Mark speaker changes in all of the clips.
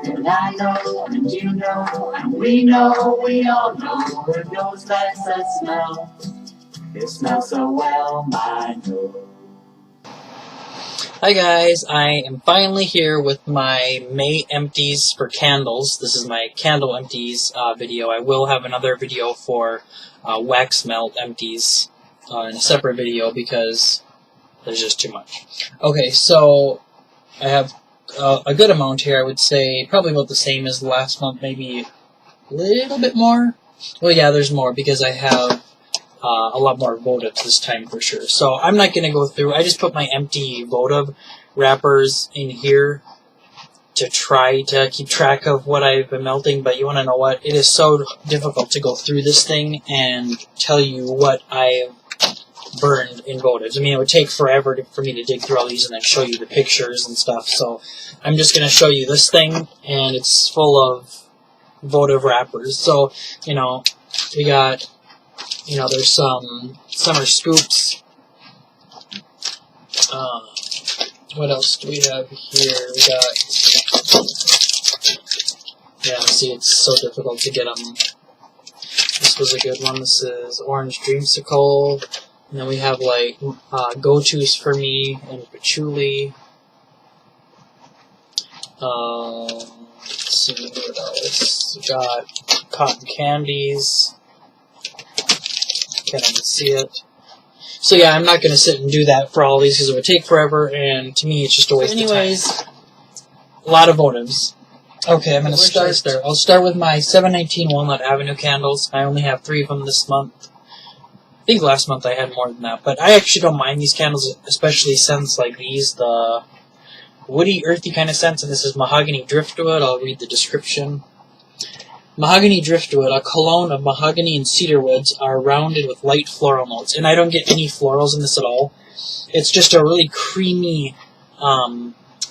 Speaker 1: And I know, and you know, and we all know, it knows that's the smell. It smells so well, my nose.
Speaker 2: Hi guys, I am finally here with my May Empties for candles. This is my candle empties video. I will have another video for wax melt empties in a separate video because there's just too much. Okay, so I have a good amount here. I would say probably about the same as last month, maybe a little bit more. Well, yeah, there's more because I have a lot more votives this time for sure. So I'm not going to go through. I just put my empty votive wrappers in here to try to keep track of what I've been melting. But you want to know what? It is so difficult to go through this thing and tell you what I've burned in votives. I mean, it would take forever for me to dig through all these and then show you the pictures and stuff. So I'm just going to show you this thing, and it's full of votive wrappers. So, you know, we got... You know, there's some summer scoops. What else do we have here? We got... Yeah, see, it's so difficult to get them. This was a good one. This is Orange Dreamsicle. And then we have, like, go-tos for me and patchouli. Let's see, what else? We got cotton candies. Can't even see it. So yeah, I'm not going to sit and do that for all these because it would take forever, and to me it's just a waste of time. Anyways, a lot of votives. Okay, I'm going to start there. I'll start with my 719 Walnut Avenue candles. I only have 3 of them this month. I think last month I had more than that, but I actually don't mind these candles, especially scents like these, the woody, earthy kind of scents, and this is Mahogany Driftwood. I'll read the description. Mahogany Driftwood, a cologne of mahogany and cedar woods, are rounded with light floral notes. And I don't get any florals in this at all. It's just a really creamy,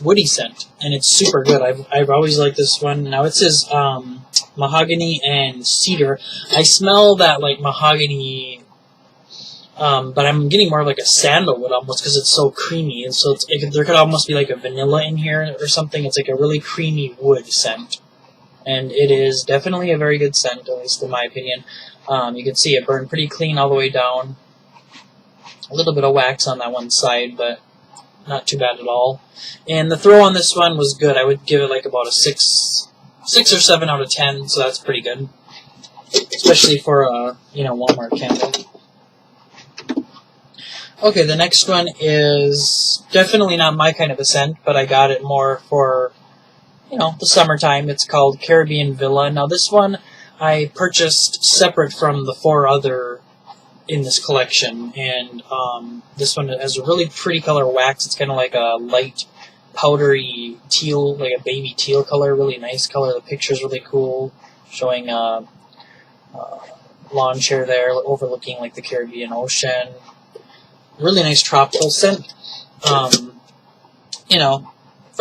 Speaker 2: woody scent. And it's super good. I've always liked this one. Now it says mahogany and cedar. I smell that like mahogany, but I'm getting more like a sandalwood almost because it's so creamy. And so there could almost be like a vanilla in here or something. It's like a really creamy wood scent. And it is definitely a very good scent, at least in my opinion. You can see it burned pretty clean all the way down. A little bit of wax on that one side, but not too bad at all. And the throw on this one was good. I would give it like about a 6 or 7 out of 10, so that's pretty good. Especially for a, Walmart candle. Okay, the next one is definitely not my kind of a scent, but I got it more for... the summertime. It's called Caribbean Villa. Now this one I purchased separate from the 4 other in this collection, and this one has a really pretty color wax. It's kind of like a light powdery teal, like a baby teal color, really nice color. The picture's really cool, showing a lawn chair there overlooking like the Caribbean Ocean. Really nice tropical scent, for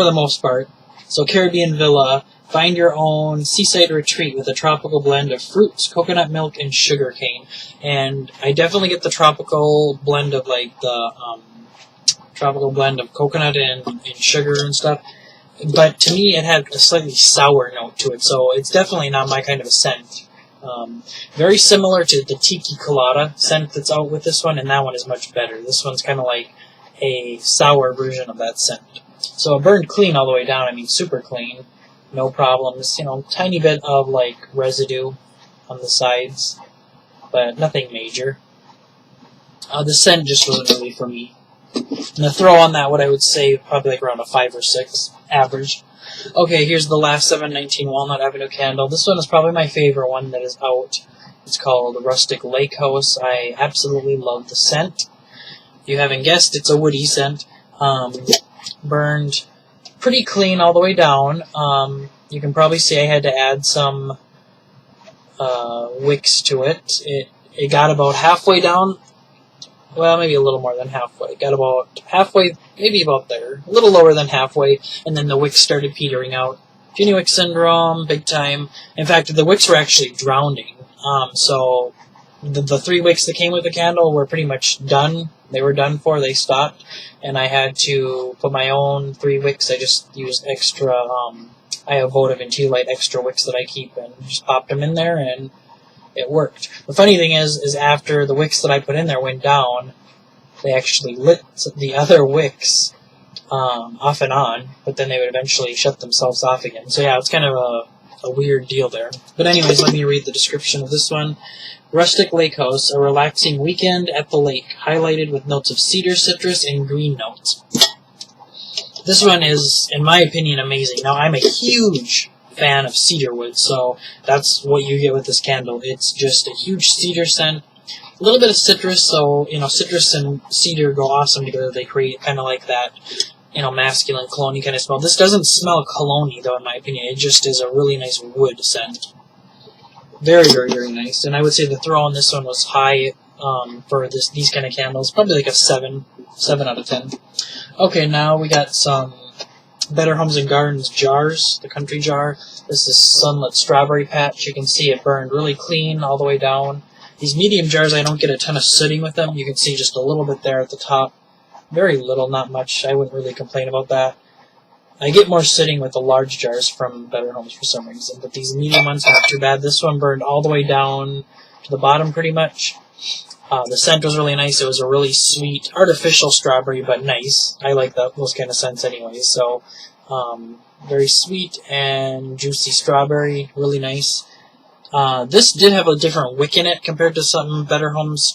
Speaker 2: the most part. So Caribbean Villa, find your own seaside retreat with a tropical blend of fruits, coconut milk, and sugar cane. And I definitely get the tropical blend of coconut and sugar and stuff. But to me, it had a slightly sour note to it, so it's definitely not my kind of a scent. Very similar to the Tiki Colada scent that's out with this one, and that one is much better. This one's kind of like a sour version of that scent. So it burned clean all the way down. I mean, super clean. No problems. Tiny bit of, like, residue on the sides. But nothing major. The scent just wasn't really for me. And the throw on that, what I would say, probably like around a 5 or 6 average. Okay, here's the last 719 Walnut Avenue candle. This one is probably my favorite one that is out. It's called Rustic Lake House. I absolutely love the scent. If you haven't guessed, it's a woody scent. Burned pretty clean all the way down. You can probably see I had to add some wicks to it. It got about halfway down. Well, maybe a little more than halfway. It got about halfway, maybe about there. A little lower than halfway, and then the wicks started petering out. Puny wick syndrome, big time. In fact, the wicks were actually drowning. So the 3 wicks that came with the candle were pretty much done. They were done for. They stopped, and I had to put my own 3 wicks. I just used extra I have votive and tea light extra wicks that I keep, and just popped them in there, and it worked. The funny thing is after the wicks that I put in there went down, they actually lit the other wicks off and on, but then they would eventually shut themselves off again. So yeah, it's kind of a weird deal there. But anyways, let me read the description of this one. Rustic Lake House, a relaxing weekend at the lake, highlighted with notes of cedar, citrus, and green notes. This one is, in my opinion, amazing. Now, I'm a huge fan of cedar wood, so that's what you get with this candle. It's just a huge cedar scent, a little bit of citrus, so, citrus and cedar go awesome together. They create kind of like that, masculine cologne kind of smell. This doesn't smell cologne-y, though, in my opinion. It just is a really nice wood scent. Very, very, very nice. And I would say the throw on this one was high for these kind of candles. Probably like a 7 out of 10. Okay, now we got some Better Homes and Gardens jars, the country jar. This is Sunlit Strawberry Patch. You can see it burned really clean all the way down. These medium jars, I don't get a ton of sooting with them. You can see just a little bit there at the top. Very little, not much. I wouldn't really complain about that. I get more sitting with the large jars from Better Homes for some reason, but these medium ones not too bad. This one burned all the way down to the bottom pretty much. The scent was really nice. It was a really sweet, artificial strawberry, but nice. I like those kind of scents anyway. So, very sweet and juicy strawberry, really nice. This did have a different wick in it compared to some Better Homes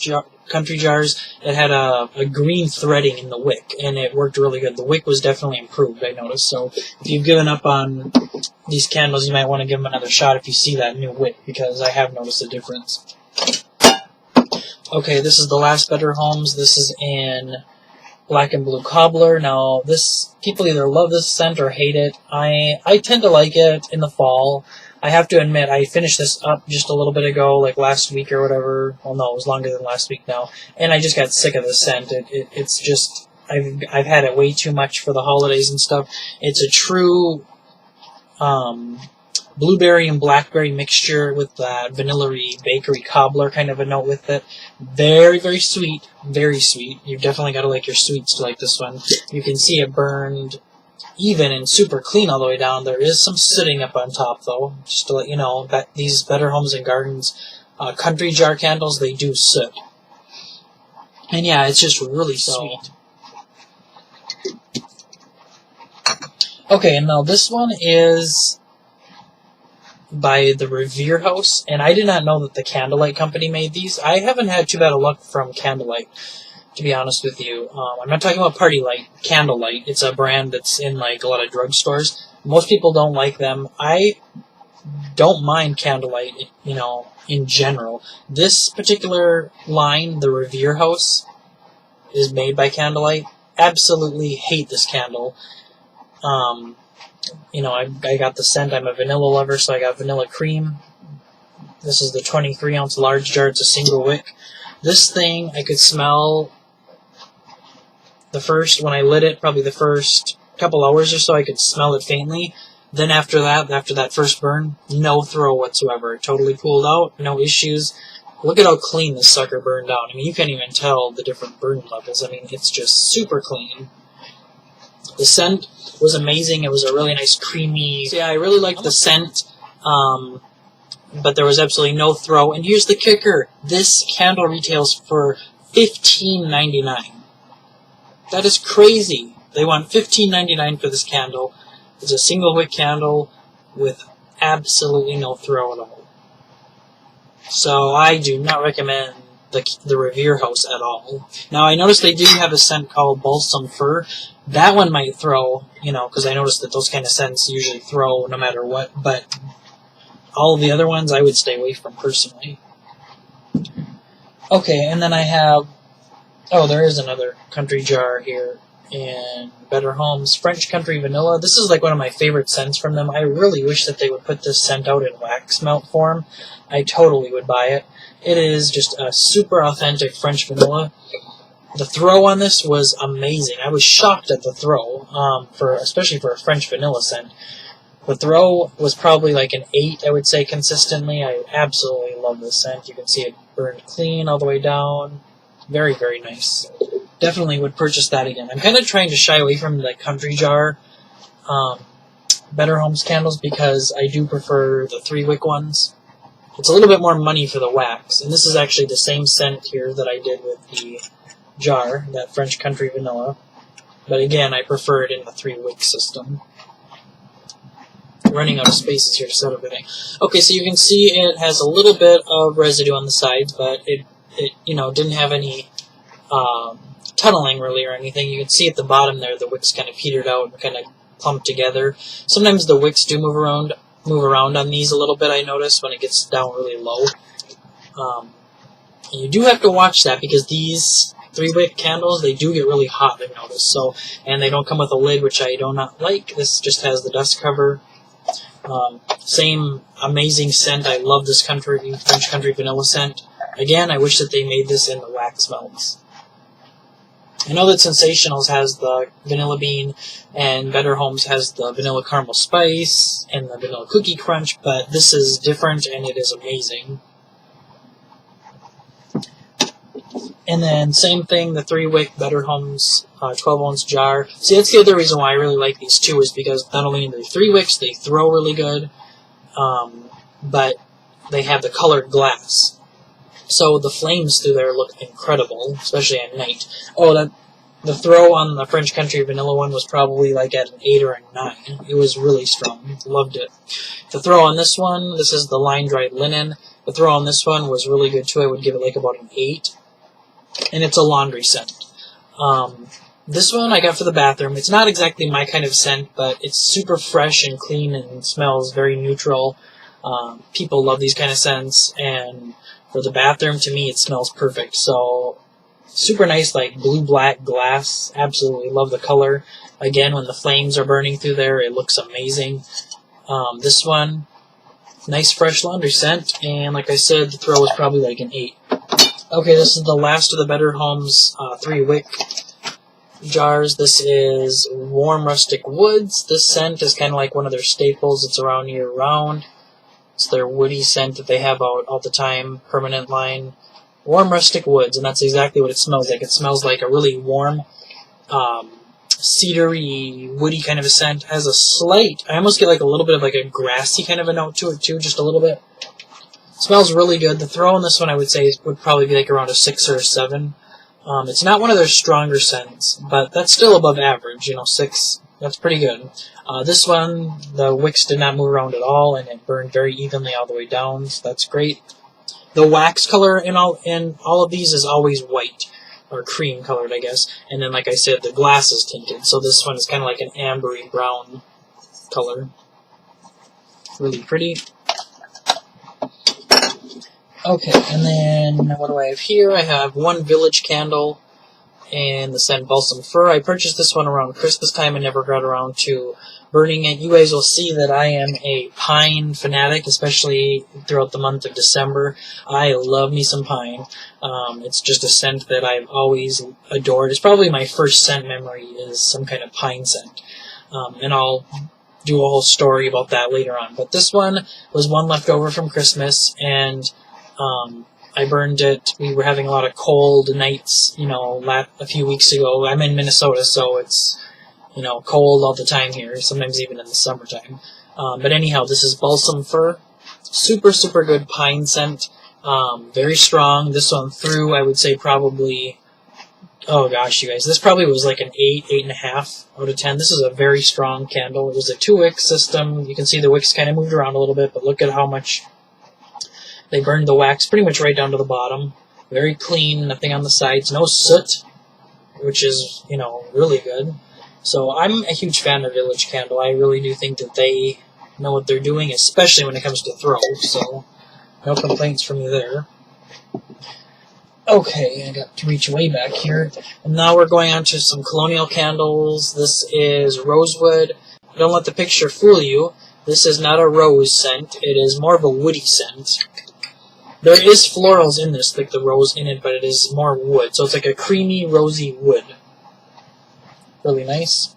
Speaker 2: country jars. It had a green threading in the wick, and it worked really good. The wick was definitely improved, I noticed. So if you've given up on these candles, you might want to give them another shot if you see that new wick, because I have noticed a difference. Okay, this is the last Better Homes. This is in Black and Blue Cobbler. Now, people either love this scent or hate it. I tend to like it in the fall. I have to admit, I finished this up just a little bit ago, like last week or whatever. Well, no, it was longer than last week now. And I just got sick of the scent. It's just, I've had it way too much for the holidays and stuff. It's a true blueberry and blackberry mixture with that vanilla-y bakery cobbler kind of a note with it. Very, very sweet. Very sweet. You've definitely got to like your sweets to like this one. You can see it burned even and super clean all the way down. There is some sitting up on top, though, just to let you know that these Better Homes and Gardens country jar candles, they do soot. And yeah, it's just really sweet. Okay, and now this one is by the Revere House, and I did not know that the Candlelight company made these. I haven't had too bad a luck from Candlelight, to be honest with you. I'm not talking about Party Light, Candlelight. It's a brand that's in like a lot of drugstores. Most people don't like them. I don't mind Candlelight, in general. This particular line, the Revere House, is made by Candlelight. Absolutely hate this candle. I got the scent. I'm a vanilla lover, so I got vanilla cream. This is the 23-ounce large jar. It's a single wick. This thing, I could smell when I lit it, probably the first couple hours or so, I could smell it faintly. Then after that first burn, no throw whatsoever. It totally cooled out, no issues. Look at how clean this sucker burned down. I mean, you can't even tell the different burn levels. I mean, it's just super clean. The scent was amazing. It was a really nice creamy... So yeah, I really liked the scent, but there was absolutely no throw. And here's the kicker. This candle retails for $15.99. That is crazy. They want $15.99 for this candle. It's a single wick candle with absolutely no throw at all. So I do not recommend the Revere House at all. Now, I noticed they do have a scent called Balsam Fir. That one might throw, because I noticed that those kind of scents usually throw no matter what, but all of the other ones I would stay away from personally. Okay, and then I have, there is another country jar here in Better Homes, French Country Vanilla. This is like one of my favorite scents from them. I really wish that they would put this scent out in wax melt form. I totally would buy it. It is just a super authentic French vanilla. The throw on this was amazing. I was shocked at the throw, especially for a French vanilla scent. The throw was probably like an 8, I would say, consistently. I absolutely love this scent. You can see it burned clean all the way down. Very, very nice. Definitely would purchase that again. I'm kind of trying to shy away from the country jar Better Homes candles because I do prefer the 3-wick ones. It's a little bit more money for the wax, and this is actually the same scent here that I did with the jar, that French Country Vanilla. But again, I prefer it in the 3-wick system. Running out of spaces here to set everything. Okay, so you can see it has a little bit of residue on the sides, but it didn't have any tunneling really or anything. You can see at the bottom there the wicks kind of petered out and kind of clumped together. Sometimes the wicks do move around on these a little bit, I notice, when it gets down really low. And you do have to watch that because these 3-wick candles, they do get really hot, I've noticed. So, and they don't come with a lid, which I do not like. This just has the dust cover. Same amazing scent. I love this French Country Vanilla scent. Again, I wish that they made this in the wax melts. I know that Sensationals has the vanilla bean, and Better Homes has the vanilla caramel spice and the vanilla cookie crunch, but this is different and it is amazing. And then same thing, the 3-wick Better Homes 12-ounce jar. See, that's the other reason why I really like these too, is because not only are they 3 wicks, they throw really good, but they have the colored glass. So the flames through there look incredible, especially at night. Oh, the throw on the French Country Vanilla one was probably like at an 8 or a 9. It was really strong. Loved it. The throw on this one, this is the line-dried linen. The throw on this one was really good too. I would give it like about an 8. And it's a laundry scent. This one I got for the bathroom. It's not exactly my kind of scent, but it's super fresh and clean and smells very neutral. People love these kind of scents, and for the bathroom, to me, it smells perfect. So, super nice, like blue-black glass. Absolutely love the color. Again, when the flames are burning through there, it looks amazing. This one, nice fresh laundry scent, and like I said, the throw was probably like an 8. Okay, this is the last of the Better Homes 3-wick jars. This is Warm Rustic Woods. This scent is kind of like one of their staples. It's around year-round. It's their woody scent that they have out all the time, permanent line. Warm Rustic Woods, and that's exactly what it smells like. It smells like a really warm, cedary, woody kind of a scent. It has a slight, I almost get like a little bit of like a grassy kind of a note to it too, just a little bit. It smells really good. The throw on this one I would say would probably be like around a 6 or a 7. It's not one of their stronger scents, but that's still above average, 6. That's pretty good. This one, the wicks did not move around at all, and it burned very evenly all the way down, so that's great. The wax color in all of these is always white, or cream colored, I guess. And then, like I said, the glass is tinted, so this one is kind of like an ambery brown color. Really pretty. Okay, and then what do I have here? I have one Village Candle and the scent Balsam Fir. I purchased this one around Christmas time and never got around to burning it. You guys will see that I am a pine fanatic, especially throughout the month of December. I love me some pine. It's just a scent that I've always adored. It's probably my first scent memory is some kind of pine scent. And I'll do a whole story about that later on. But this one was one left over from Christmas, and I burned it. We were having a lot of cold nights, a few weeks ago. I'm in Minnesota, so it's, cold all the time here, sometimes even in the summertime. But anyhow, this is Balsam Fir. Super, super good pine scent. Very strong. This one through, I would say probably, oh gosh, you guys, this probably was like an 8, 8.5 out of 10. This is a very strong candle. It was a 2-wick system. You can see the wicks kind of moved around a little bit, but look at how much they burned the wax pretty much right down to the bottom. Very clean, nothing on the sides, no soot, which is, really good. So I'm a huge fan of Village Candle. I really do think that they know what they're doing, especially when it comes to throw. So no complaints from me there. Okay, I got to reach way back here. And now we're going on to some Colonial Candles. This is Rosewood. Don't let the picture fool you. This is not a rose scent. It is more of a woody scent. There is florals in this, like the rose in it, but it is more wood. So it's like a creamy, rosy wood. Really nice.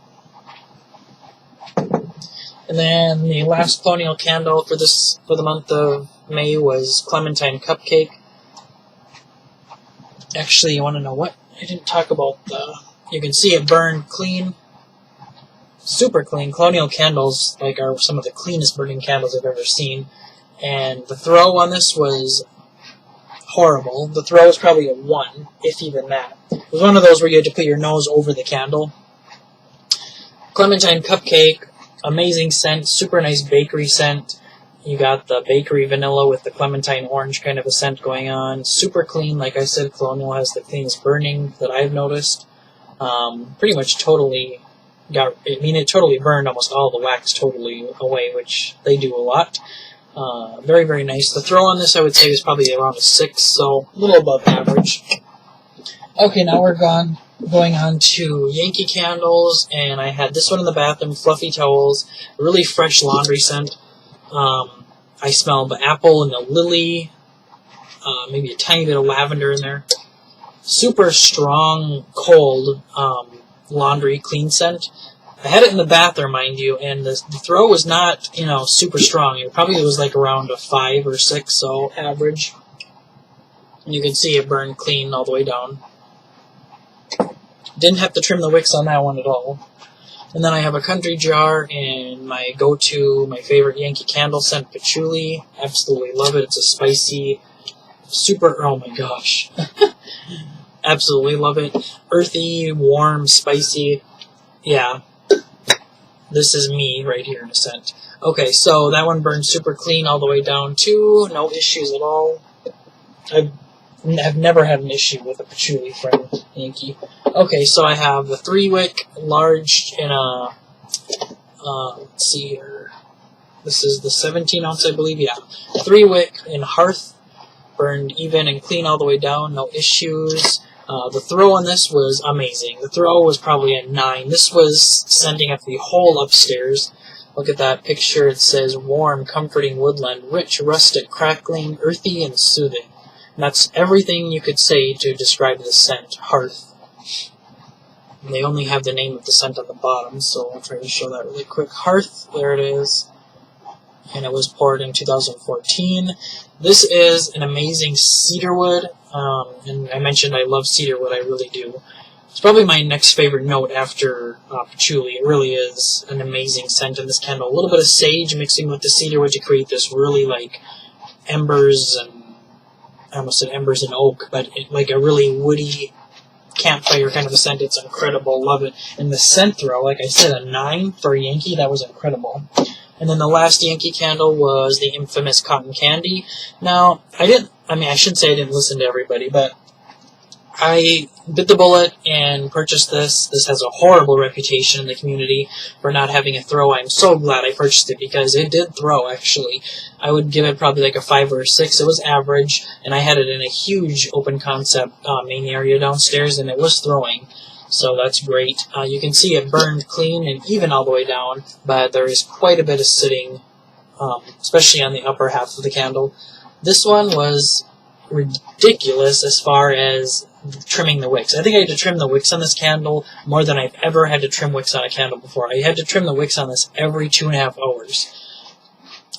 Speaker 2: And then the last Colonial Candle for the month of May was Clementine Cupcake. Actually, you want to know what? I didn't talk about you can see it burned clean. super clean. Colonial Candles are some of the cleanest burning candles I've ever seen. And the throw on this was horrible. The throw was probably a 1, if even that. It was one of those where you had to put your nose over the candle. Clementine Cupcake, amazing scent, super nice bakery scent. You got the bakery vanilla with the clementine orange kind of a scent going on. Super clean, like I said, Colonial has the cleanest burning that I've noticed. Pretty much totally it totally burned almost all the wax totally away, which they do a lot. Very, very nice. The throw on this, I would say, is probably around a 6, so a little above average. Okay, now we're going on to Yankee Candles, and I had this one in the bathroom, fluffy towels, really fresh laundry scent. I smell the apple and the lily, maybe a tiny bit of lavender in there. Super strong, cold laundry clean scent. I had it in the bathroom, mind you, and the throw was not, super strong. It probably was around a 5 or 6, so average. And you can see it burned clean all the way down. Didn't have to trim the wicks on that one at all. And then I have a country jar and my go-to, my favorite Yankee Candle scent, patchouli. Absolutely love it. It's a spicy, oh my gosh. Absolutely love it. Earthy, warm, spicy. Yeah. This is me right here in a scent. Okay, so that one burned super clean all the way down too. No issues at all. I've never had an issue with a patchouli from Yankee. Okay, so I have the 3-wick large in a, let's see here. This is the 17 ounce, I believe, yeah. 3-wick in hearth, burned even and clean all the way down, no issues. The throw on this was amazing. The throw was probably a 9. This was sending up the whole upstairs. Look at that picture. It says warm, comforting woodland, rich, rustic, crackling, earthy, and soothing. And that's everything you could say to describe the scent, hearth. And they only have the name of the scent on the bottom, so I'll try to show that really quick. Hearth, there it is. And it was poured in 2014. This is an amazing cedarwood. And I mentioned I love cedarwood, I really do. It's probably my next favorite note after patchouli. It really is an amazing scent in this candle. A little bit of sage mixing with the cedarwood to create this really embers and, I almost said embers and oak, but a really woody campfire kind of a scent. It's incredible, love it. And the scent throw, like I said, a 9 for a Yankee, that was incredible. And then the last Yankee Candle was the infamous Cotton Candy. Now, I shouldn't say I didn't listen to everybody, but I bit the bullet and purchased this. This has a horrible reputation in the community for not having a throw. I'm so glad I purchased it because it did throw, actually. I would give it probably a 5 or a 6. It was average, and I had it in a huge open concept main area downstairs, and it was throwing. So that's great. You can see it burned clean and even all the way down, but there is quite a bit of sitting, especially on the upper half of the candle. This one was ridiculous as far as trimming the wicks. I think I had to trim the wicks on this candle more than I've ever had to trim wicks on a candle before. I had to trim the wicks on this every 2.5 hours.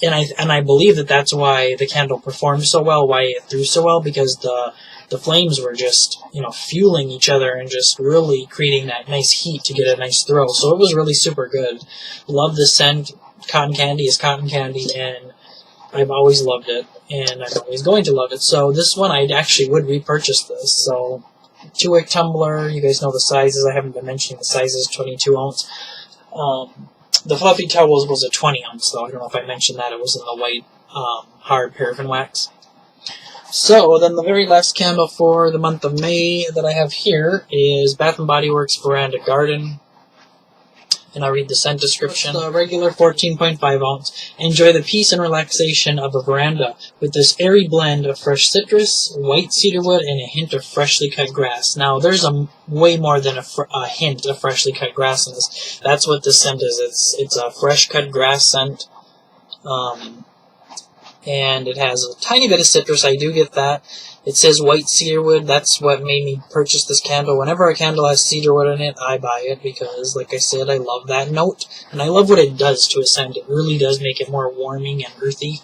Speaker 2: And I believe that that's why the candle performed so well, why it threw so well, because the flames were just, fueling each other and just really creating that nice heat to get a nice throw. So it was really super good. Love the scent. Cotton candy is cotton candy, and I've always loved it, and I'm always going to love it. So this one, I actually would repurchase this. So 2-wick tumbler, you guys know the sizes. I haven't been mentioning the sizes, 22 ounce. The fluffy towels was a 20 ounce, though. I don't know if I mentioned that. It was in the white hard paraffin wax. So then the very last candle for the month of May that I have here is Bath & Body Works Veranda Garden. And I'll read the scent description. The regular 14.5 ounce. Enjoy the peace and relaxation of a veranda with this airy blend of fresh citrus, white cedarwood, and a hint of freshly cut grass. Now, there's way more than a hint of freshly cut grass in this. That's what this scent is. It's a fresh cut grass scent. And it has a tiny bit of citrus. I do get that. It says white cedarwood. That's what made me purchase this candle. Whenever a candle has cedarwood in it, I buy it because, like I said, I love that note. And I love what it does to a scent. It really does make it more warming and earthy.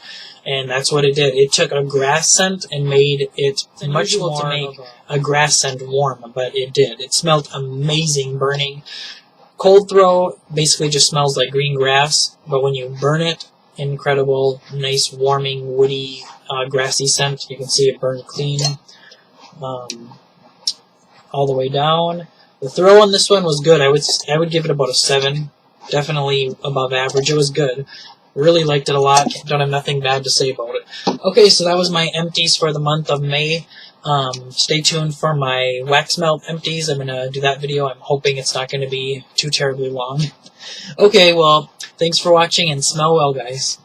Speaker 2: And that's what it did. It took a grass scent and made it much more to make a grass scent warm, but it did. It smelled amazing burning. Cold throw basically just smells like green grass, but when you burn it, incredible, nice, warming, woody, grassy scent. You can see it burned clean all the way down. The throw on this one was good. I would give it about a 7. Definitely above average. It was good. Really liked it a lot. Don't have nothing bad to say about it. Okay, so that was my empties for the month of May. Stay tuned for my wax melt empties. I'm going to do that video. I'm hoping it's not going to be too terribly long. Okay, well, thanks for watching and smell well, guys.